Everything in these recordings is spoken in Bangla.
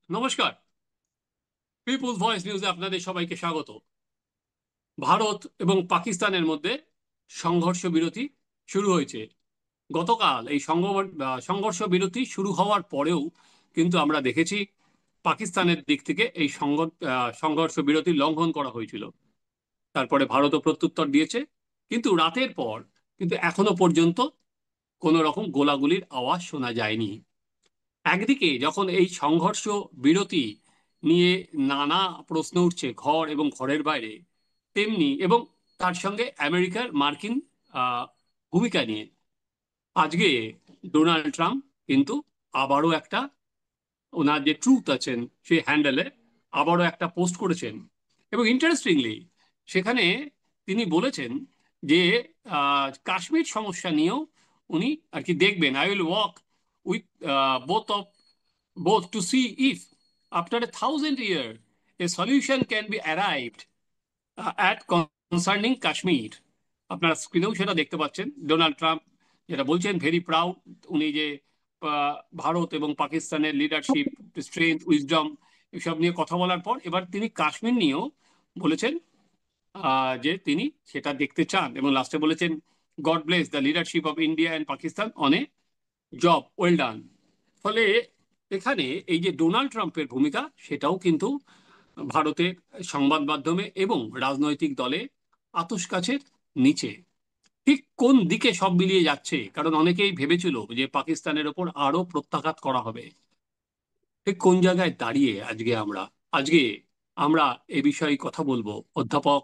নমস্কার। পিপুলস ভয়েস নিউজে আপনাদের সবাইকে স্বাগত। ভারত এবং পাকিস্তানের মধ্যে সংঘর্ষ বিরতি শুরু হয়েছে। গতকাল এই সংঘর্ষ বিরতি শুরু হওয়ার পরেও কিন্তু আমরা দেখেছি পাকিস্তানের দিক থেকে এই সংঘর্ষ বিরতি লঙ্ঘন করা হয়েছিল। তারপরে ভারতও প্রত্যুত্তর দিয়েছে, কিন্তু রাতের পর কিন্তু এখনো পর্যন্ত কোনো রকম গোলাগুলির আওয়াজ শোনা যায়নি। একদিকে যখন এই সংঘর্ষ বিরতি নিয়ে নানা প্রশ্ন উঠছে ঘর এবং ঘরের বাইরে, তেমনি এবং তার সঙ্গে আমেরিকার মার্কিন আহ, ভূমিকা নিয়ে আজকে ডোনাল্ড ট্রাম্প কিন্তু আবারও একটা, ওনার যে ট্রুথ আছেন সেই হ্যান্ডেলে আবারও একটা পোস্ট করেছেন। এবং ইন্টারেস্টিংলি সেখানে তিনি বলেছেন যে কাশ্মীর সমস্যা নিয়েও উনি আর কি দেখবেন, I will work with both of both to see if, after 1,000 years, a solution can be arrived at concerning Kashmir. আপনারা স্ক্রিনেও সেটা দেখতে পাচ্ছেন। ডোনাল্ড ট্রাম্প যেটা বলছেন, ভেরি প্রাউড উনি যে ভারত এবং পাকিস্তানের লিডারশিপ, স্ট্রেংথ, উইজডম এসব নিয়ে কথা বলার পর এবার তিনি কাশ্মীর নিয়েও বলেছেন যে তিনি সেটা দেখতে চান, এবং লাস্টে বলেছেন god bless the leadership of India and Pakistan on a job well done. ফলে এখানে এই যে ডোনাল্ড ট্রাম্পের ভূমিকা সেটাও কিন্তু ভারতের সংবাদ মাধ্যমে এবং রাজনৈতিক দলে আতশ কাছের নিচে। ঠিক কোন দিকে সব মিলিয়ে যাচ্ছে, কারণ অনেকেই ভেবেছিল যে পাকিস্তানের ওপর আরো প্রত্যাঘাত করা হবে। ঠিক কোন জায়গায় দাঁড়িয়ে আজকে আমরা এ বিষয়ে কথা বলবো অধ্যাপক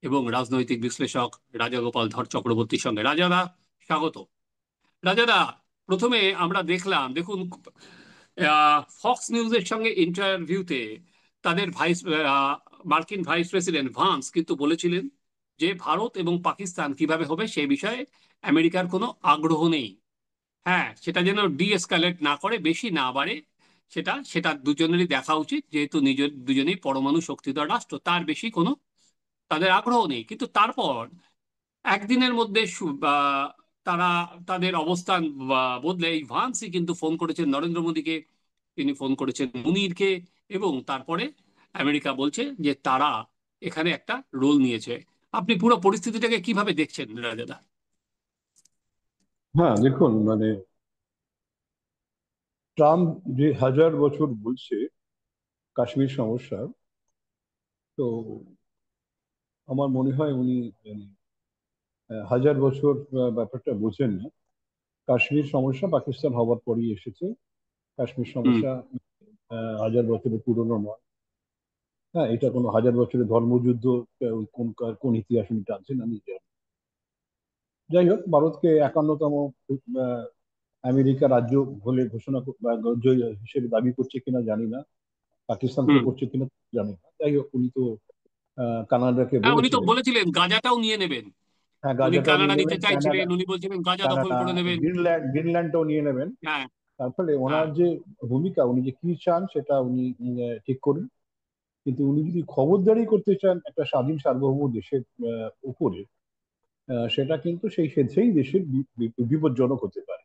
এবং রাজনৈতিক বিশ্লেষক রাজাগোপাল ধর চক্রবর্তীর সঙ্গে। রাজাদা, স্বাগত। রাজাদা, প্রথমে আমরা দেখুন ফক্স নিউজের সঙ্গে ইন্টারভিউতে তাদের মার্কিন ভাইস প্রেসিডেন্ট ভান্স কিন্তু বলেছিলেন যে ভারত এবং পাকিস্তান কিভাবে হবে সে বিষয়ে আমেরিকার কোনো আগ্রহ নেই। হ্যাঁ, সেটা যেন ডিএসকালেট না করে, বেশি না বাড়ে, সেটা সেটা দুজনেরই দেখা উচিত, যেহেতু দুজনেই পরমাণু শক্তিধর রাষ্ট্র, তার বেশি কোনো তাদের আগ্রহ নেই। কিন্তু তারপর একদিনের মধ্যে তারা তাদের অবস্থান বদলে এই ভান্সই কিন্তু ফোন করেছেন নরেন্দ্র মোদীকে, তিনি ফোন করেছেন মুনিরকে, এবং তারপরে আমেরিকা বলছে যে তারা এখানে একটা রোল নিয়েছে। আপনি পুরো পরিস্থিতিটাকে কিভাবে দেখছেন রাজাদা? হ্যাঁ, দেখুন, ট্রাম্প যে 1000 বছর বলছে কাশ্মীর সমস্যা, তো আমার মনে হয় উনি 1000 বছর ব্যাপারটা বোঝেন না। কাশ্মীর সমস্যা পাকিস্তান হওয়ার পরই এসেছে। কাশ্মীর হুম। সমস্যা 1000 বছরের পুরনো নয়। হ্যাঁ, এটা কোনো 1000 বছরের ধর্মযুদ্ধ কোন কোন ইতিহাস উনি টানছেন আমি জানি না। যাই হোক, ভারতকে 51তম আমেরিকা রাজ্য বলে ঘোষণা রাজ্য হিসেবে দাবি করছে কিনা জানি না, পাকিস্তানকে হুম। করছে কিনা জানি না। যাই হোক, উনি তো কানাডাকে হ্যাঁ, উনি তো বলেছিলেন। বলেছিলেন গাজাটাও নিয়ে নেবেন। হ্যাঁ, উনি গাজাটাও কানাডা নিয়ে নিতে নেবেন, চাইছিলেন, কানাডা উনি বলছিলেন গাজা দখল কানাডা করে নেবেন। গ্রিনল্যান্ডটাও নিয়ে নেবেন। হ্যাঁ। তার ফলে হ্যাঁ। ওনার যে ভূমিকা, উনি যে কি চান সেটা উনি ঠিক করুন। কিন্তু উনি যদি খবরদারি করতে চান একটা স্বাধীন সার্বভৌম দেশের উপরে, সেটা কিন্তু সেই দেশের বিপজ্জনক হতে পারে।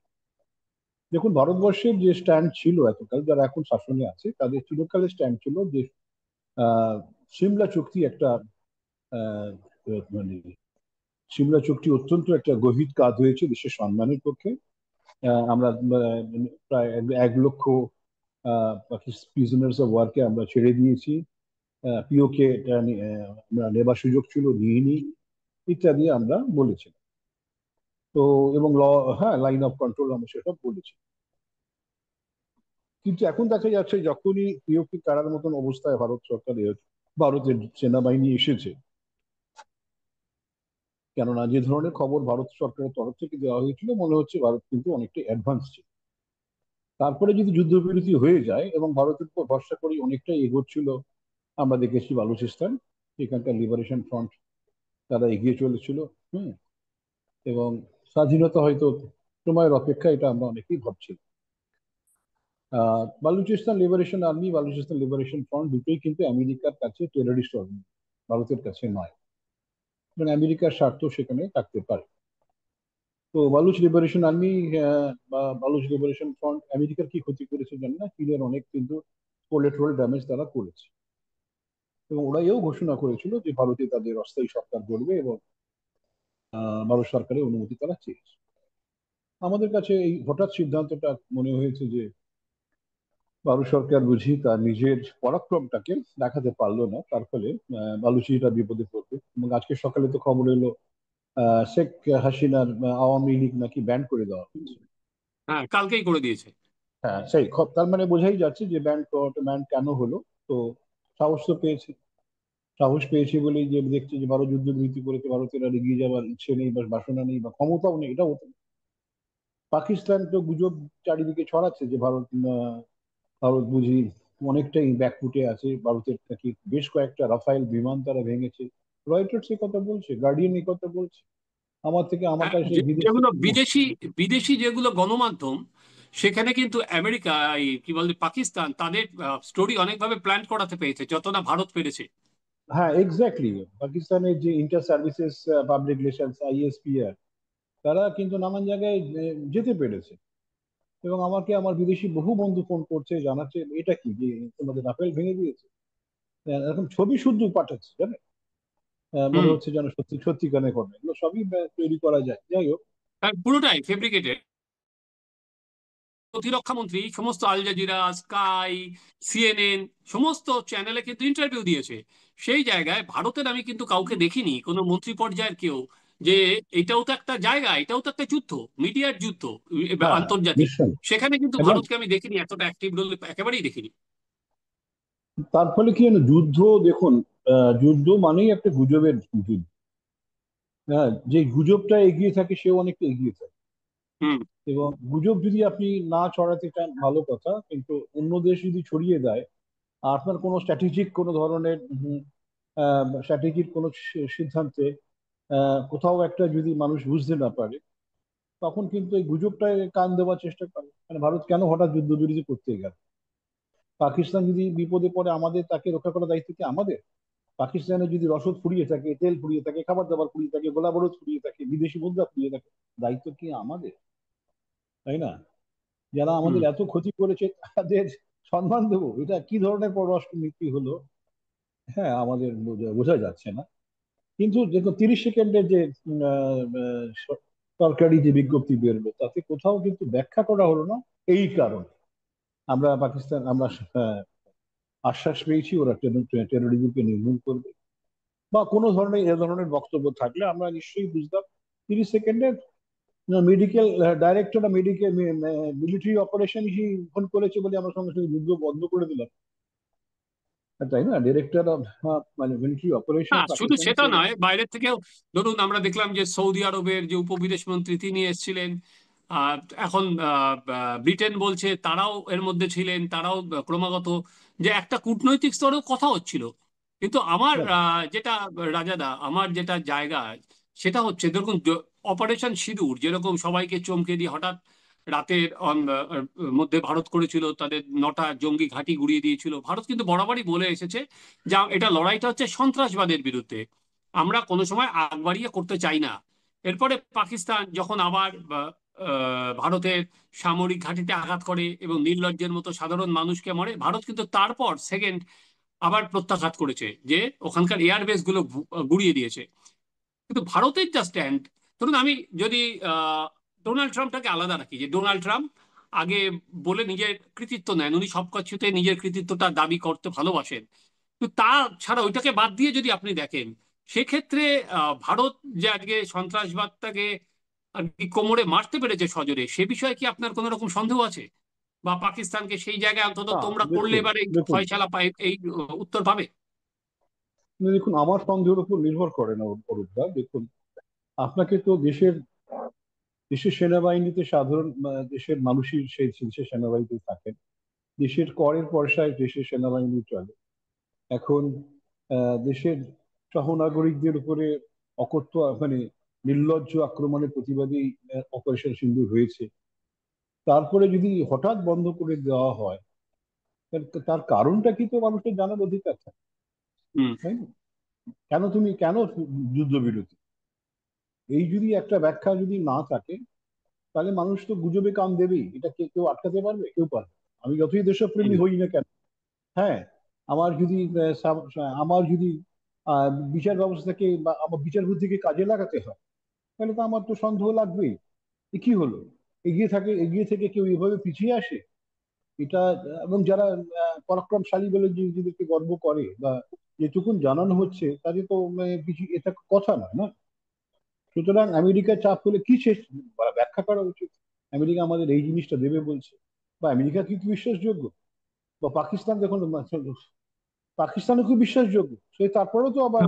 দেখুন, ভারতবর্ষের যে স্ট্যান্ড ছিল এতকাল, যারা এখন শাসনে আছে তাদের চিরকালের স্ট্যান্ড ছিল যে আহ, সিমলা চুক্তি একটা আহ, মানে সিমলা চুক্তি অত্যন্ত একটা গভীর কাজ হয়েছে দেশের সম্মানের পক্ষে। আমরা প্রায় 1 লক্ষ প্রিজনার্স অফ ওয়ারকে আমরা ছেড়ে দিয়েছি। পিওকে আমরা নেবার সুযোগ ছিল, নিইনি, ইত্যাদি আমরা বলেছি। তো এবং হ্যাঁ, লাইন অফ কন্ট্রোল আমরা সেটা বলেছি। কিন্তু এখন দেখা যাচ্ছে যখনই পিওকে কারার মতন অবস্থায় ভারত সরকারের, ভারতের সেনাবাহিনী এসেছে, কেননা যে ধরনের খবর ভারত সরকারের তরফ থেকে দেওয়া হয়েছিল, মনে হচ্ছে ভারত কিন্তু অনেকটা অ্যাডভান্স ছিল। তারপরে যদি যুদ্ধবিরতি হয়ে যায় এবং ভারতের উপর ভরসা করে অনেকটা এগোচ্ছিল, আমরা দেখেছি বালুচিস্তান, এখানকার লিবারেশন ফ্রন্ট, তারা এগিয়ে চলেছিল। হুম। এবং স্বাধীনতা হয়তো সময়ের অপেক্ষা, এটা আমরা অনেকেই ভাবছি। Balochistan liberation army, Balochistan liberation front দুটোই কিন্তু আমেরিকার কাছে টেররিস্ট অর্গানাইজেশন, ভারতের কাছে নয়। এবং আমেরিকার স্বার্থ সেখানে থাকতে পারে। তো বালুচ লিবারেশন আর্মি বা বালুচ লিবারেশন ফ্রন্ট আমেরিকার কি ক্ষতি করেছে জানি না, চীনের অনেক কিন্তু কোলেটারাল ড্যামেজ তারা করেছে। এবং ওরা এও ঘোষণা করেছিল যে ভারতে তাদের অস্থায়ী সরকার গড়বে এবং ভারত সরকারের অনুমতি তারা চেয়েছে। আমাদের কাছে এই হঠাৎ সিদ্ধান্তটা মনে হয়েছে যে ভারত সরকার বুঝি তার নিজের পরাক্রমটাকে দেখাতে পারলো না, তার ফলে বালুচিরা বিপদে পড়বে। এবং আজকে সকালে তো খবর এলো শেখ হাসিনার আওয়ামী লীগ নাকি ব্যান করে দেওয়া হয়েছে। হ্যাঁ, কালকেই করে দিয়েছে। হ্যাঁ সেই তার মানে বোঝাই যাচ্ছে যে ব্যান কেন হলো। তো সাহস তো পেয়েছে, সাহস পেয়েছে বলেই যে দেখছে যে ভারত যুদ্ধবিরতি করেছে, ভারতের আর এগিয়ে যাওয়ার ইচ্ছে নেই বা বাসনা নেই বা ক্ষমতাও নেই, এটা হতো না। পাকিস্তান তো গুজব চারিদিকে ছড়াচ্ছে যে ভারত বুঝি অনেকটাই ব্যাকফুটে আছে, ভারতের নাকি বেশ কয়েকটা রাফায়েল বিমান তারা ভেঙেছে। রয়টার্স এই কথা বলছে, গার্ডিয়ান এই কথা বলছে। আমার হ্যাঁ, কাছে সেই বিদেশ যেগুলো থেকে বিদেশি বিদেশি যেগুলো গণমাধ্যম, সেখানে কিন্তু আমেরিকা, এই কি বলে, পাকিস্তান তাদের স্টোরি অনেকভাবে প্ল্যান করাতে পেরেছে যত না ভারত পেরেছে। হ্যাঁ এক্স্যাক্টলি, পাকিস্তানের যে inter services public relations ISPR, তারা কিন্তু নানান জায়গায় যেতে পেরেছে। এবং আমাকে আমার বিদেশি বহু বন্ধু ফোন করছে, জানাচ্ছে এটা কি যে তোমাদের রাফেল ভেঙে দিয়েছে। এরকম ছবি শুদ্ধ পাঠাচ্ছে জানেন। মনে হুম। হচ্ছে যেন সত্যি সত্যিকারের ঘটনা, এগুলো সবই তৈরি করা যায়। যাই হোক। পুরোটাই ফেব্রিকেটেড। প্রতিরক্ষা মন্ত্রী সমস্ত আল জাজিরা, স্কাই, সিএনএন সমস্ত চ্যানেলে কিন্তু ইন্টারভিউ দিয়েছে। সেই জায়গায় ভারতের আমি কিন্তু কাউকে দেখিনি, কোনো মন্ত্রী পর্যায়ের কেউ, যে এটাও তো একটা জায়গা, এটাও তো একটা যুদ্ধ, মিডিয়ার যুদ্ধ, হ্যাঁ হ্যাঁ আন্তর্জাতিক। নিশ্চয়ই। সেখানে কিন্তু এবং ভারতকে আমি দেখিনি এতটা অ্যাক্টিভ রোল, একেবারেই দেখিনি। তার ফলে কি হলো, যুদ্ধ দেখুন, যুদ্ধ মানেই একটা গুজবের যুদ্ধ। হ্যাঁ, যে গুজবটা এগিয়ে থাকে সেও অনেকটা এগিয়ে থাকে। হুম। এবং গুজব যদি আপনি না ছড়াতে চান ভালো কথা, কিন্তু অন্য দেশ যদি ছড়িয়ে দেয়, আর আপনার কোনো স্ট্র্যাটেজিক কোনো ধরনের স্ট্র্যাটেজিক কোনো সিদ্ধান্তে কোথাও একটা যদি মানুষ বুঝতে না পারে, তখন কিন্তু এই গুজবটায় কান দেওয়ার চেষ্টা করে। মানে ভারত কেন হঠাৎ যুদ্ধবিরতি করতে গেল? পাকিস্তান যদি বিপদে পড়ে, আমাদের তাকে রক্ষা করার দায়িত্ব কি আমাদের? পাকিস্তানে যদি রসদ ফুরিয়ে থাকে, তেল ফুরিয়ে থাকে, খাবার দাবার ফুরিয়ে থাকে, গোলাবারুদ ফুরিয়ে থাকে, বিদেশি মুদ্রা ফুরিয়ে থাকে, দায়িত্ব কি আমাদের? তাই না? যারা হুম। আমাদের এত ক্ষতি করেছে তাদের সম্মান দেবো, এটা কি ধরনের পররাষ্ট্র নীতি হলো? হ্যাঁ, আমাদের বোঝা যাচ্ছে না। কিন্তু দেখো 30 সেকেন্ডের যে সরকারি যে বিজ্ঞপ্তি বেরোলো, তাতে কোথাও কিন্তু ব্যাখ্যা করা হলো না এই কারণে আমরা আশ্বাস পেয়েছি ওরা টেরোরিজমকে নির্মূল করবে, বা কোনো ধরনের এ ধরনের বক্তব্য থাকলে আমরা নিশ্চয়ই বুঝতাম। 30 সেকেন্ডের medical director medical military operation phone করেছে বলে আমরা সঙ্গে সঙ্গে যুদ্ধ বন্ধ করে দিলাম, তাই না? ডিরেক্টর অফ মানে মিলিটারি অপারেশন হ্যাঁ, শুধু পাকিস্তানে সেটা চলে। নয়, বাইরের থেকেও ধরুন আমরা দেখলাম যে সৌদি আরবের যে উপবিদেশ মন্ত্রী তিনি এসেছিলেন। আর এখন ব্রিটেন বলছে তারাও এর মধ্যে ছিলেন, তারাও ক্রমাগত যে একটা কূটনৈতিক স্তরেও কথা হচ্ছিল। কিন্তু আমার যেটা, রাজাদা, আমার যেটা জায়গা, সেটা হচ্ছে দেখুন, অপারেশন সিঁদুর যেরকম সবাইকে চমকে দিয়ে হঠাৎ রাতের মধ্যে ভারত করেছিল, তাদের 9টা জঙ্গি ঘাঁটি গুড়িয়ে দিয়েছিল, ভারত কিন্তু বরাবরই বলে এসেছে যা এটা লড়াইটা হচ্ছে সন্ত্রাসবাদের বিরুদ্ধে, আমরা কোনো সময় আগ বাড়িয়ে করতে চাই না। এরপরে পাকিস্তান যখন আবার ভারতের সামরিক ঘাঁটিতে আঘাত করে এবং নির্লজ্জের মতো সাধারণ মানুষকে মারে, ভারত কিন্তু তারপর সেকেন্ড আবার প্রত্যাঘাত করেছে, যে ওখানকার এয়ারবেস গুলো গুড়িয়ে দিয়েছে। কিন্তু ভারতের যা স্ট্যান্ড, ধরুন আমি যদি ডোনাল্ড ট্রাম্পটাকে আলাদা রাখি, যে ডোনাল্ড ট্রাম্প আগে বলে নিজের কৃতিত্ব নেন, উনি সব কিছুতে নিজের কৃতিত্বটা দাবি করতে ভালোবাসেন। তো তা ছাড়া ওইটাকে বাদ দিয়ে যদি আপনি দেখেন, সেক্ষেত্রে ভারত যে আজকে সন্ত্রাসবাদটাকে আর কি কোমরে মারতে পেরেছে সজোরে, সে বিষয়ে কি আপনার কোনো রকম সন্দেহ আছে? বা পাকিস্তানকে সেই জায়গায় অন্তত না তোমরা করলে দেখুন, এবারে দেখুন ফয়সালা পাই, এই উত্তর পাবে? দেখুন আমার সন্দেহের উপর নির্ভর করে না অরূপদা। দেখুন, আপনাকে তো দেশের সেনাবাহিনীতে সাধারণ দেশের মানুষই সেই দেশের সেনাবাহিনীতে থাকেন। দেশের করের পয়সায় দেশের সেনাবাহিনী চলে। এখন দেশের সহনাগরিকদের উপরে অকথ্য মানে নির্লজ্জ আক্রমণের প্রতিবাদী অপারেশন সিন্দুর হয়েছে। তারপরে যদি হঠাৎ বন্ধ করে দেওয়া হয়, তার কারণটা কি তো মানুষের জানার অধিকার থাকে, হুম। তাই না? কেন যুদ্ধবিরতি, এই যদি একটা ব্যাখ্যা যদি না থাকে, তাহলে মানুষ তো গুজবে কান দেবেই। এটা কেউ আটকাতে পারবে? কেউ পারবে না। আমি যতই দেশপ্রেমী হুম। হই না কেন, হ্যাঁ, আমার যদি আমার যদি বিচার ব্যবস্থাকে বা আমার বিচার বুদ্ধিকে কাজে লাগাতে হয়, তাহলে তো আমার তো সন্দেহ লাগবেই। কি হলো, এগিয়ে থেকে কেউ এভাবে পিছিয়ে আসে? এটা এবং যারা পরাক্রমশালী বলে যে নিজেদেরকে গর্ব করে বা যেটুকুন জানানো হচ্ছে তাদের তো কিছু, এটা কথা নয় না। সুতরাং আমেরিকার চাপ হলে কি শেষ ব্যাখ্যা করা উচিত। আমেরিকা আমাদের এই জিনিসটা দেবে বলছে, বা আমেরিকা কি কি বিশ্বাসযোগ্য? বা পাকিস্তান দেখুন, পাকিস্তানও কি বিশ্বাসযোগ্য? সে তারপরেও তো আবার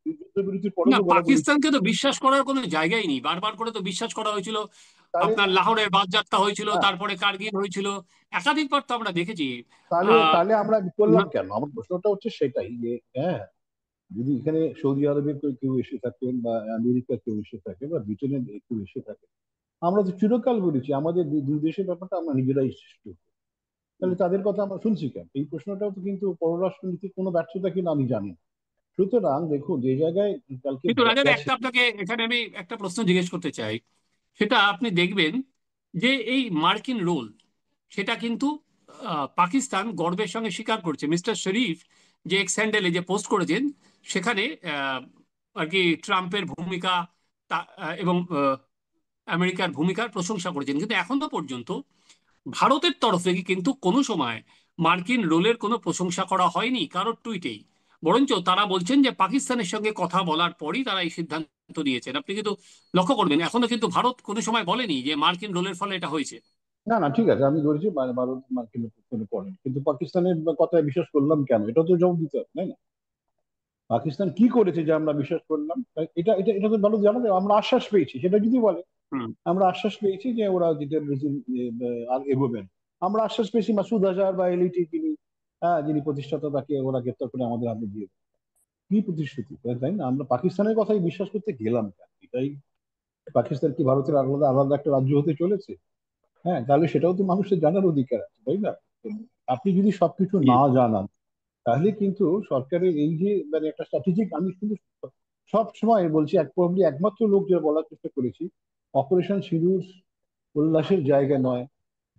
যুদ্ধবিরতির পরেও না, তো বলা বলি। পাকিস্তানকে তো বিশ্বাস করার কোনো জায়গাই নেই, বারবার করে তো বিশ্বাস করা হয়েছিল। তাহলে আপনার লাহোরের বাদযাত্রা হয়েছিল, হ্যাঁ, তারপরে কার্গিল হয়েছিল, একাধিকবার তো আমরা দেখেছি। তাহলে আহ তাহলে আমরা করলাম কেন? আমার প্রশ্নটা হচ্ছে সেটাই, যে হ্যাঁ, যদি এখানে সৌদি আরবের কেউ এসে থাকেন বা আমেরিকার কেউ এসে থাকে বা ব্রিটেনের কেউ এসে থাকে, আমরা তো চিরকাল বলেছি আমাদের দুই দেশের ব্যাপারটা আমরা নিজেরাই সৃষ্টি করি। তাহলে তাদের কথা আমরা শুনছি কেন? এই প্রশ্নটাও তো কিন্তু পররাষ্ট্রনীতির কোনো ব্যর্থতা কিনা আমি জানি না। সুতরাং দেখুন, যে জায়গায় কালকে কিন্তু রাজা, গেছে। একটা আপনাকে এখানে আমি একটা প্রশ্ন জিজ্ঞেস করতে চাই। সেটা আপনি দেখবেন যে এই মার্কিন রোল, সেটা কিন্তু পাকিস্তান গর্বের সঙ্গে স্বীকার করছে। মিস্টার শরীফ যে এক্স হ্যান্ডেলে যে পোস্ট করেছেন, সেখানে আর কি ট্রাম্পের ভূমিকা এবং আমেরিকার ভূমিকার প্রশংসা করেছেন, কিন্তু এখনো পর্যন্ত ভারতের তরফে কিন্তু কোনো সময় মার্কিন রোলের কোনো প্রশংসা করা হয়নি কারোর টুইটেই। বরঞ্চ তারা বলছেন যে পাকিস্তানের সঙ্গে কথা বলার পরই তারা এই সিদ্ধান্ত নিয়েছেন। আপনি কিন্তু লক্ষ্য করবেন, এখনো কিন্তু ভারত কোনো সময় বলেনি যে মার্কিন রোলের ফলে এটা হয়েছে। না না, ঠিক আছে, আমি ধরেছি ভারত মার্কিনের পেছনে পড়েন, কিন্তু পাকিস্তানের কথায় বিশ্বাস করলাম কেন? এটা তো জবাব দিতে হবে, তাই না? পাকিস্তান কি করেছে যে আমরা বিশ্বাস করলাম? এটা এটা এটা তো ভালো জানা যায়, আমরা আশ্বাস পেয়েছি, সেটা যদি বলে হুম। আমরা আশ্বাস পেয়েছি যে ওরা যেটা আর এগোবেন। আমরা আশ্বাস পেয়েছি মাসুদ আজহার বা এলইটি যিনি, যিনি প্রতিষ্ঠাতা, তাকে ওরা গ্রেপ্তার করে আমাদের হাতে দিয়ে দেবে। কি প্রতিশ্রুতি, তাই না? আমরা পাকিস্তানের কথাই বিশ্বাস করতে গেলাম কেন? এটাই। পাকিস্তান কি ভারতের আলাদা আলাদা একটা রাজ্য হতে চলেছে? হ্যাঁ, তাহলে সেটাও তো মানুষের জানার অধিকার আছে, তাই না? আপনি যদি সবকিছু জি। না জানান, তাহলে কিন্তু সরকারের এই যে একটা স্ট্র্যাটেজিক, আমি কিন্তু সব সময় বলছি, একমাত্র লোক যে বলার চেষ্টা করেছি, অপারেশন সিঁদুর উল্লাসের জায়গা নয়।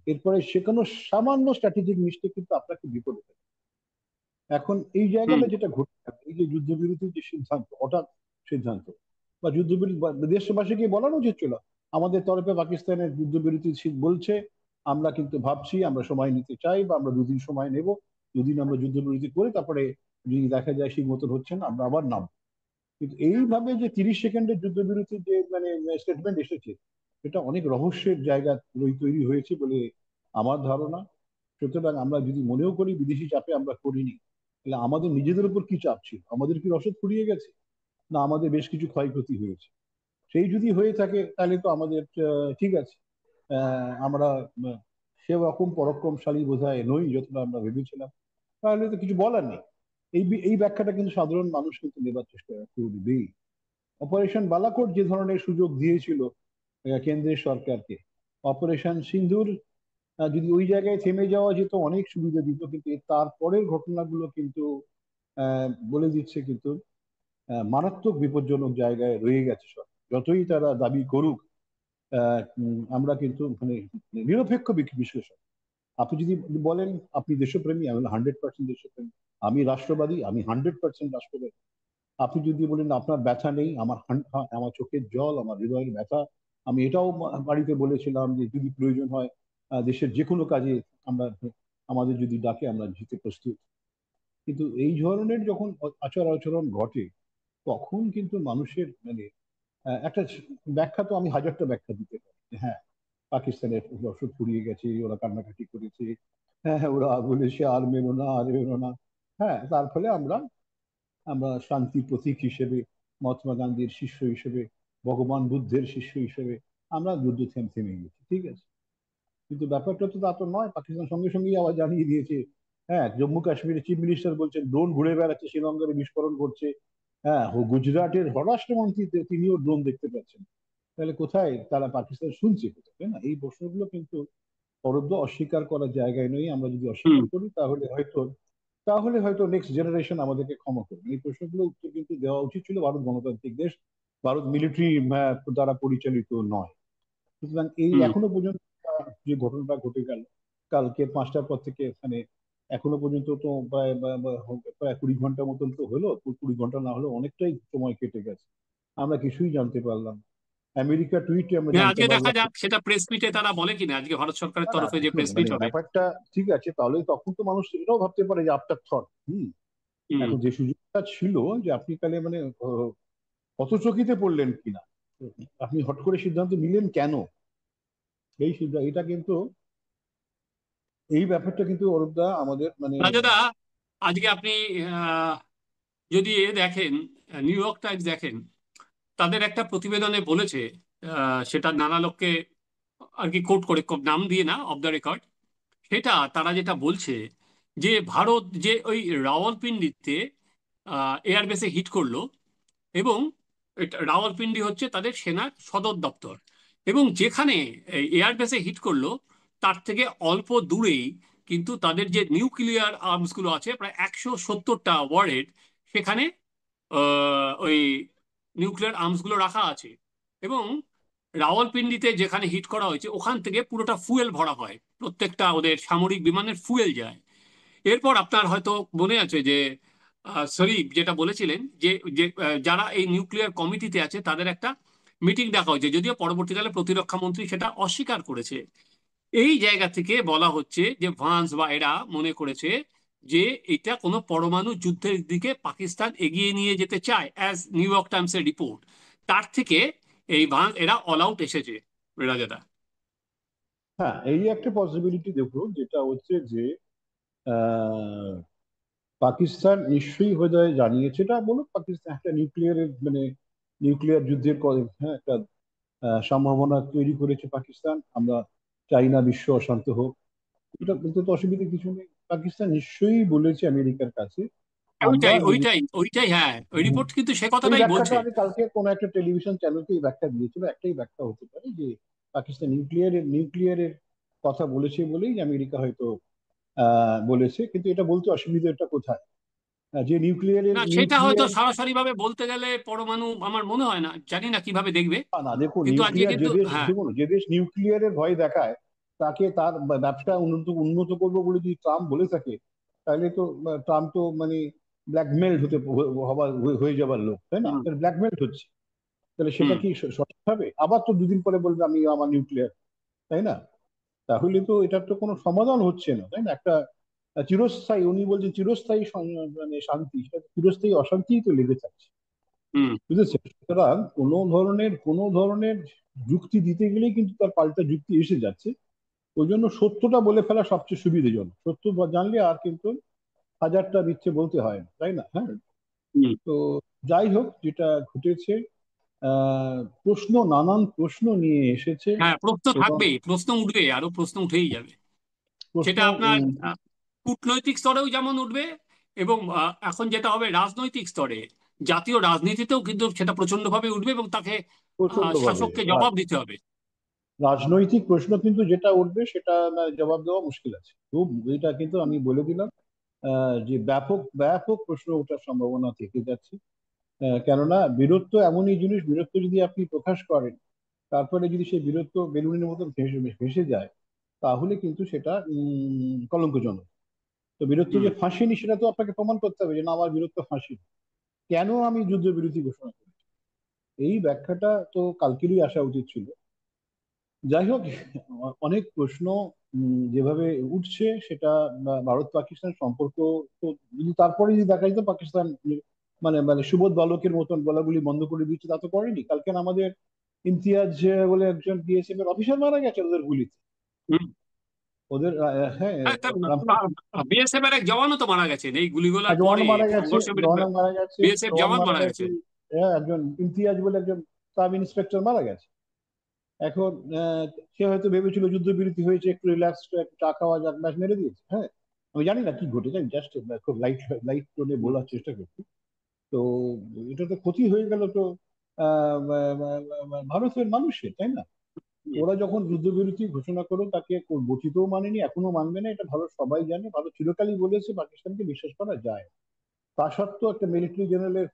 এরপরে সে কোনো সামান্য স্ট্র্যাটেজিক মিস্টেক কিন্তু আপনাকে বিপদে ফেলে। এখন এই হুম। জায়গাটা যেটা ঘটছে, এই যে যুদ্ধবিরতির যে সিদ্ধান্ত, হঠাৎ সিদ্ধান্ত, বা যুদ্ধবিরতি দেশবাসীকে বলানো উচিত ছিল আমাদের তরফে পাকিস্তানের যুদ্ধবিরতি বলছে, আমরা কিন্তু ভাবছি, আমরা সময় নিতে চাই, বা আমরা দুদিন সময় নেব, দুদিন আমরা যুদ্ধবিরতি করে তারপরে যদি দেখা যায় সেই মতন হচ্ছে না, আমরা আবার নাম। কিন্তু এইভাবে যে 30 সেকেন্ডের যুদ্ধবিরতির যে স্টেটমেন্ট এসেছে, এটা অনেক রহস্যের জায়গা তৈরি হয়েছে বলে আমার ধারণা। সুতরাং আমরা যদি মনেও করি বিদেশি চাপে আমরা করিনি, তাহলে আমাদের নিজেদের উপর কি চাপ ছিল? আমাদের কি রসদ ফুরিয়ে গেছে, না আমাদের বেশ কিছু ক্ষয়ক্ষতি হয়েছে? সেই যদি হয়ে থাকে তাহলে তো আমাদের ঠিক আছে, আমরা সেরকম পরাক্রমশালী বোধহয় নই যতটা আমরা ভেবেছিলাম। তাহলে তো কিছু বলার নেই। এই ব্যাখ্যাটা কিন্তু সাধারণ মানুষ কিন্তু নেবার চেষ্টা করবেই। অপারেশন বালাকোট যে ধরনের সুযোগ দিয়েছিল কেন্দ্রের সরকারকে, অপারেশন সিন্দুর যদি ওই জায়গায় থেমে যাওয়া যেত, অনেক সুবিধা দিত, কিন্তু এর তারপরের ঘটনাগুলো কিন্তু বলে দিচ্ছে কিন্তু মারাত্মক বিপজ্জনক জায়গায় রয়ে গেছে সব। যতই তারা দাবি করুক, আমরা কিন্তু মানে নিরপেক্ষ বিশ্লেষণ। আপনি যদি বলেন আপনি দেশপ্রেমী, আমি 100% দেশপ্রেমী। আমি রাষ্ট্রবাদী, আমি 100% রাষ্ট্রবাদী। আপনি যদি বলেন আপনার ব্যথা নেই, আমার চোখের জল, আমার হৃদয়ের ব্যথা। আমি এটাও বাড়িতে বলেছিলাম যে যদি প্রয়োজন হয় দেশের যে কোনো কাজে আমরা, আমাদের যদি ডাকে আমরা যেতে প্রস্তুত। কিন্তু এই ধরনের যখন আচরণ ঘটে, তখন কিন্তু মানুষের একটা ব্যাখ্যা তো আমি হাজারটা ব্যাখ্যা দিতে পারি। হ্যাঁ, পাকিস্তানের রসদ ফুরিয়ে গেছে, ওরা কান্নাকাটি করেছে, হ্যাঁ হ্যাঁ, ওরা বলেছে আর মেরো না, আর মেরো না। হ্যাঁ, তার ফলে আমরা আমরা শান্তির প্রতীক হিসেবে, মহাত্মা গান্ধীর শিষ্য হিসেবে, ভগবান বুদ্ধের শিষ্য হিসেবে আমরা যুদ্ধ থেমে গেছি, ঠিক আছে। কিন্তু ব্যাপারটা তো তা তো নয়। পাকিস্তান সঙ্গে সঙ্গেই আবার জানিয়ে দিয়েছে, হ্যাঁ, জম্মু কাশ্মীরের চিফ মিনিস্টার বলছেন ড্রোন ঘুরে বেড়াচ্ছে, শ্রীলঙ্কার বিস্ফোরণ করছে। হ্যাঁ, গুজরাটের স্বরাষ্ট্রমন্ত্রী তিনিও ড্রোন দেখতে পাচ্ছেন। তাহলে কোথায় তারা পাকিস্তান শুনছে কোথায়, তাই না? এই প্রশ্নগুলো কিন্তু পরব্দ অস্বীকার করার জায়গায় নেই। আমরা যদি হুম। অস্বীকার করি তাহলে হয়তো নেক্সট জেনারেশন আমাদেরকে ক্ষমা করবে। এই প্রশ্নগুলো উত্তর কিন্তু দেওয়া উচিত ছিল। ভারত গণতান্ত্রিক দেশ, ভারত মিলিটারি দ্বারা পরিচালিত নয়। সুতরাং এই হুম। এখনো পর্যন্ত যে ঘটনাটা ঘটে গেল কালকে 5টার পর থেকে, এখনো পর্যন্ত তো প্রায় প্রায় 20 ঘন্টা মতন তো হলো, 20 ঘন্টা না হলো অনেকটাই সময় কেটে গেছে, আমরা কিছুই জানতে পারলাম না। আমেরিকা টুইটে আমরা হ্যাঁ, জানতে আজকে দেখা পারলাম। যাক সেটা প্রেস মিটে তারা বলে কিনা, আজকে ভারত সরকারের না না, তরফে যে দেখুন প্রেস মিট মানে হবে। ব্যাপারটা ঠিক আছে, তাহলে তখন তো মানুষ এটাও ভাবতে পারে যে আফটার থট। হুম। এখন যে সুযোগটা ছিল যে আপনি তাহলে মানে হতচকিতে পড়লেন কিনা, আপনি হট করে সিদ্ধান্ত নিলেন কেন, এই সিদ্ধান্ত এটা কিন্তু, এই ব্যাপারটা কিন্তু অরূপদা আমাদের মানে রাজদা, আজকে আপনি আহ, যদি দেখেন, নিউ ইয়র্ক টাইমস দেখেন, তাদের একটা প্রতিবেদনে বলেছে, সেটা নানা লোককে আর কি কোট করে, নাম দিয়ে না, অফ দ্য রেকর্ড, সেটা তারা যেটা বলছে যে ভারত যে ওই রাওয়ালপিন্ডিতে এয়ারবেসে হিট করলো, এবং রাওয়ালপিন্ডি হচ্ছে তাদের সেনার সদর দপ্তর, এবং যেখানে এয়ারবেসে হিট করলো তার থেকে অল্প দূরেই কিন্তু তাদের যে নিউক্লিয়ার আর্মসগুলো আছে, প্রায় 170টা ওয়ারেড, সেখানে ওই নিউক্লিয়ার আর্মসগুলো রাখা আছে। এবং রাওয়ালপিন্ডিতে যেখানে হিট করা হয়েছে ওখান থেকে পুরোটা ফুয়েল ভরা হয়, প্রত্যেকটা ওদের সামরিক বিমানের ফুয়েল যায়। এরপর আপনার হয়তো মনে আছে যে শরীফ যেটা বলেছিলেন যে যে যারা এই নিউক্লিয়ার কমিটিতে আছে তাদের একটা মিটিং ডাকা হয়েছে, যদিও পরবর্তীকালে প্রতিরক্ষা মন্ত্রী সেটা অস্বীকার করেছে। এই জায়গা থেকে বলা হচ্ছে যে ভান্স বা এরা মনে করেছে যে এটা কোনো পরমাণু যুদ্ধের দিকে পাকিস্তান এগিয়ে নিয়ে যেতে চায়, অ্যাজ নিউ ইয়র্ক টাইমসের রিপোর্ট। তার থেকে এই ভান্স এরা অল আউট এসেছে, রাজাদা। হ্যাঁ, এই একটা পসিবিলিটি দেখুন, যেটা হচ্ছে যে আহ, পাকিস্তান নিশ্চয়ই হয়ে যায় জানিয়েছে, এটা বলুন পাকিস্তান একটা নিউক্লিয়ারের মানে নিউক্লিয়ার যুদ্ধের হ্যাঁ একটা সম্ভাবনা তৈরি করেছে পাকিস্তান। আমরা চাই না বিশ্ব অশান্ত হোক, এটা বলতে তো অসুবিধা কিছু নেই। পাকিস্তান নিশ্চয়ই বলেছে আমেরিকার কাছে আমরা ওইটাই নিজে। ওইটাই ওইটাই, হ্যাঁ, ওই হুম। রিপোর্ট কিন্তু সে এই কথাটাই ব্যাখ্যাটা বলছে। আমি কালকে কোন একটা টেলিভিশন চ্যানেলকে এই ব্যাখ্যা দিয়েছিল, একটাই ব্যাখ্যা হতে পারে যে পাকিস্তান নিউক্লিয়ারের কথা বলেছে বলেই আমেরিকা হয়তো বলেছে, কিন্তু এটা বলতে অসুবিধাটা কোথায়? যে নিউক্লিয়ারের না, সেটা হয়তো নিউক্লিয়ার সরাসরি ভাবে বলতে গেলে পরমাণু, আমার মনে হয় না, জানি না কিভাবে দেখবে। না, দেখুন কিন্তু আজকে নিউক্লিয়ার যে কিন্তু দেশ, হ্যাঁ। দেখুন যে দেশ নিউক্লিয়ারের ভয় দেখায় তাকে তার ব্যবসা উন্নত উন্নত করবো বলে যদি ট্রাম্প বলে থাকে, তাহলে তো ট্রাম্প তো মানে ব্ল্যাকমেইল হবার হয়ে যাবার লোক, তাই না? হুম। ব্ল্যাকমেইল হচ্ছে, তাহলে সেটা হুম। কি সঠিক হবে? আবার তো দুদিন পরে বলবে আমি আমার নিউক্লিয়ার, তাই না? তাহলে তো এটার তো কোনো সমাধান হচ্ছে না, তাই না? একটা চিরস্থায়ী, উনি বলছেন চিরস্থায়ী মানে শান্তি, সেটা চিরস্থায়ী অশান্তিই তো লেগে থাকছে, হুম। বুঝেছেন? সুতরাং কোনো ধরনের যুক্তি দিতে গেলেই কিন্তু তার পাল্টা যুক্তি এসে যাচ্ছে। ওই জন্য সত্যটা বলে ফেলা সবচেয়ে সুবিধাজনক, সত্য জানলে আর কিন্তু হাজারটা মিথ্যে বলতে হয় না, তাই না? হ্যাঁ। হুম। তো যাই হোক, যেটা ঘটেছে, নানান প্রশ্ন নিয়ে এসেছে, হ্যাঁ, প্রশ্ন এবং থাকবেই, প্রশ্ন উঠবে, আরো প্রশ্ন উঠেই যাবে। প্রশ্ন সেটা আপনার কূটনৈতিক স্তরেও যেমন উঠবে, এবং এখন যেটা হবে রাজনৈতিক স্তরে, জাতীয় রাজনীতিতেও কিন্তু সেটা প্রচন্ডভাবে উঠবে, এবং তাকে প্রচন্ড ভাবে শাসককে জবাব দিতে হবে। রাজনৈতিক প্রশ্ন কিন্তু যেটা উঠবে সেটা জবাব দেওয়া মুশকিল আছে খুব, এটা কিন্তু আমি বলে দিলাম। যে ব্যাপক ব্যাপক প্রশ্ন ওঠার সম্ভাবনা থেকে যাচ্ছে। কেননা বীরত্ব এমনই জিনিস, বীরত্ব যদি আপনি প্রকাশ করেন, তারপরে যদি সেই বীরত্ব বেলুনের মতন ভেসে ভেসে যায়, তাহলে কিন্তু সেটা কলঙ্কজনক। তো বীরত্ব হুম। যে ফাঁসেনি সেটা তো আপনাকে প্রমাণ করতে হবে যে না, আমার বীরত্ব ফাঁসি, কেন আমি যুদ্ধবিরতি ঘোষণা করি। এই ব্যাখ্যাটা তো কালকেরই আসা উচিত ছিল। যাই হোক, অনেক প্রশ্ন যেভাবে উঠছে সেটা ভারত পাকিস্তান সম্পর্ক, তো যদি তারপরে যদি দেখা যেত পাকিস্তান মানে মানে সুবোধ বালকের মতন গলাগুলি বন্ধ করে দিচ্ছে, তা তো করেনি। কালকে না আমাদের ইমতিয়াজ বলে একজন বিএসএফ এর অফিসার মারা গেছে ওদের গুলিতে, হুম। ওদের হ্যাঁ রামপুর বিএসএফ এর এক জওয়ানও তো মারা গেছেন এই গুলিগোলার জওয়ান পরে, মারা গেছে, সংঘর্ষ জওয়ান মারা গেছে, বিএসএফ জওয়ান জওয়ান মারা মারা গেছে। গেছে। একজন ইমতিয়াজ বলে একজন সাব ইন্সপেক্টর মারা গেছে। এখন সে হয়তো ভেবেছিল যুদ্ধবিরতি হয়েছে, একটু রিল্যাক্স, একটু চা খাওয়া যাক, ম্যাচ মেরে দিয়েছে। হ্যাঁ, আমি জানি না কি ঘটেছে, আমি জাস্ট খুব লাইট লাইট টোনে হুম। বলার চেষ্টা করছি। তো এটা তো ক্ষতি হয়ে গেল তো ভারতের মানুষের, তাই না? হুম। ওরা যখন যুদ্ধবিরতি ঘোষণা করো তাকে গঠিতও মানেনি, এখনো মানবে না, এটা ভারত সবাই জানে। ভারত চিরকালই বলেছে পাকিস্তানকে বিশ্বাস করা যায়। তা সত্ত্বেও একটা মিলিটারি জেনারেলের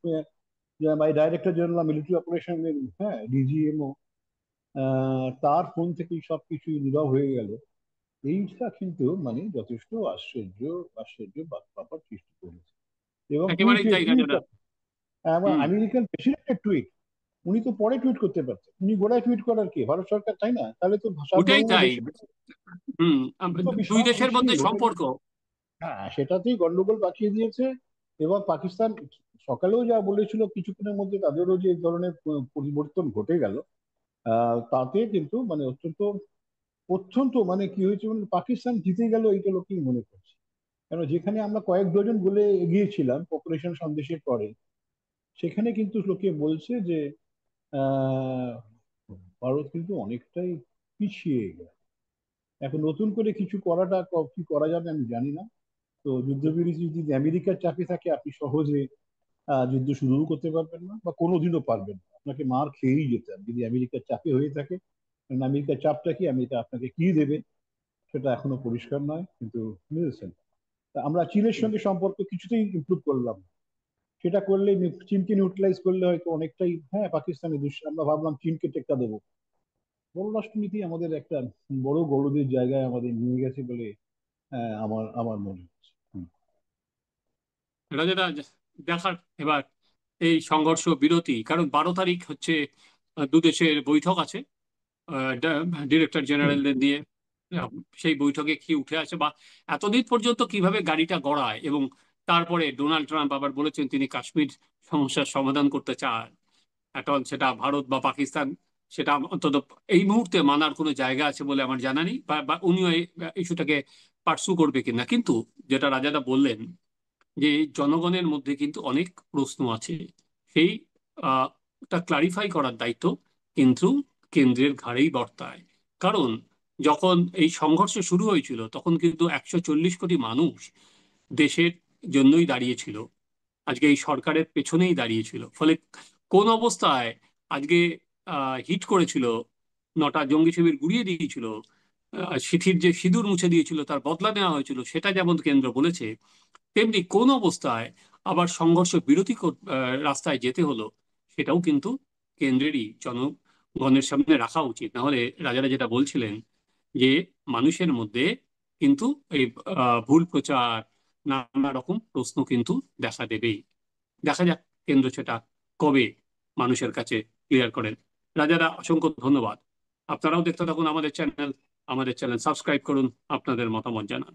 বাই ডাইরেক্টর জেনারেল মিলিটারি অপারেশনের, হ্যাঁ, ডিজিএমও, তার ফোন থেকেই সবকিছু নীরব হয়ে গেল। এইটা কিন্তু মানে যথেষ্ট আশ্চর্য আশ্চর্য ব্যাপার সৃষ্টি করেছে। এবং একেবারেই টুইটে তাই টুইট, রাজাদা। আবার হুম। আমেরিকান প্রেসিডেন্টের টুইট, উনি তো পরে টুইট করতে পারতেন, উনি গোড়ায় টুইট করার কি ভারত সরকার, তাই না? তাহলে তো ওটাই সার্বভৌম তাই। দেশে হুম। তো দুই বিশ্বাস দেশের বেশি মধ্যে ওটা। সম্পর্ক। হ্যাঁ, সেটাতেই গন্ডগোল পাকিয়ে দিয়েছে। এবং পাকিস্তান সকালেও যা বলেছিল কিছুক্ষণের মধ্যে তাদেরও যে এই ধরনের পরিবর্তন ঘটে গেল, তাতে কিন্তু মানে অত্যন্ত অত্যন্ত মানে কি হয়েছে, মানে পাকিস্তান জিতে গেল এইটা লোকেই মনে করছে। কেন, যেখানে আমরা কয়েক ডজন গোলে এগিয়েছিলাম পপুলেশন সন্দেশের পরে, সেখানে কিন্তু লোকে বলছে যে আহ ভারত কিন্তু অনেকটাই পিছিয়ে গেল। এখন নতুন করে কিছু করাটা কি করা যাবে আমি জানি না। তো যুদ্ধবিরতি যদি আমেরিকার চাপে থাকে, আপনি সহজে যুদ্ধ শুরুও করতে পারবেন না বা কোনোদিনও পারবেন না, আপনাকে মার খেয়েই যেতে হবে যদি আমেরিকার চাপে হয়ে থাকে। কারণ আমেরিকার চাপটা কি, আমেরিকা আপনাকে কি দেবে সেটা এখনো পরিষ্কার নয়, কিন্তু বুঝেছেন। তা আমরা চীনের সঙ্গে সম্পর্ক কিছুতেই ইমপ্রুভ করলাম না। সেটা করলে চীনকে নিউট্রালাইজ করলে হয়তো অনেকটাই, হ্যাঁ পাকিস্তানের আমরা ভাবলাম চীনকে টেক্কা দেবো। পররাষ্ট্রনীতি আমাদের একটা বড় গৌরবের জায়গায় আমাদের নিয়ে গেছে বলে আমার আমার মনে হচ্ছে। রাজাদা, দেখার এবার এই সংঘর্ষ বিরতি, কারণ 12 তারিখ হচ্ছে দু দেশের বৈঠক আছে ডিরেক্টর হুম। জেনারেলদের দিয়ে। আহ, সেই বৈঠকে কি উঠে আসে, বা এতদিন পর্যন্ত কিভাবে গাড়িটা গড়ায়, এবং তারপরে ডোনাল্ড ট্রাম্প আবার বলেছেন তিনি কাশ্মীর সমস্যার সমাধান করতে চান। এখন সেটা ভারত বা পাকিস্তান, সেটা অন্তত এই মুহূর্তে মানার কোনো জায়গা আছে বলে আমার জানা নেই, বা উনিও এই ইস্যুটাকে পার্সু করবে কিনা। কিন্তু যেটা রাজাদা বললেন, যে জনগণের মধ্যে কিন্তু অনেক প্রশ্ন আছে, সেই আহ, টা ক্লারিফাই করার দায়িত্ব কিন্তু কেন্দ্রের ঘাড়েই বর্তায়। কারণ যখন এই সংঘর্ষ শুরু হয়েছিল তখন কিন্তু 140 কোটি মানুষ দেশের জন্যই দাঁড়িয়েছিল, আজকে এই সরকারের পেছনেই দাঁড়িয়েছিল। ফলে কোন অবস্থায় আজকে হিট করেছিল, 9টা জঙ্গি শিবির গুড়িয়ে দিয়েছিল, সিথির যে সিঁদুর মুছে দিয়েছিল তার বদলা নেওয়া হয়েছিল, সেটা যেমন কেন্দ্র বলেছে, তেমনি কোন অবস্থায় আবার সংঘর্ষ বিরতি রাস্তায় যেতে হলো, সেটাও কিন্তু কেন্দ্রেরই জনগণের সামনে রাখা উচিত। না হলে রাজারা যেটা বলছিলেন, যে মানুষের মধ্যে কিন্তু এই ভুল প্রচার, নানা রকম প্রশ্ন কিন্তু দেখা দেবেই। দেখা যাক কেন্দ্র সেটা কবে মানুষের কাছে ক্লিয়ার করেন। রাজারা, অসংখ্য ধন্যবাদ। আপনারাও দেখতে থাকুন আমাদের চ্যানেল, আমাদের চ্যানেল সাবস্ক্রাইব করুন, আপনাদের মতামত জানান।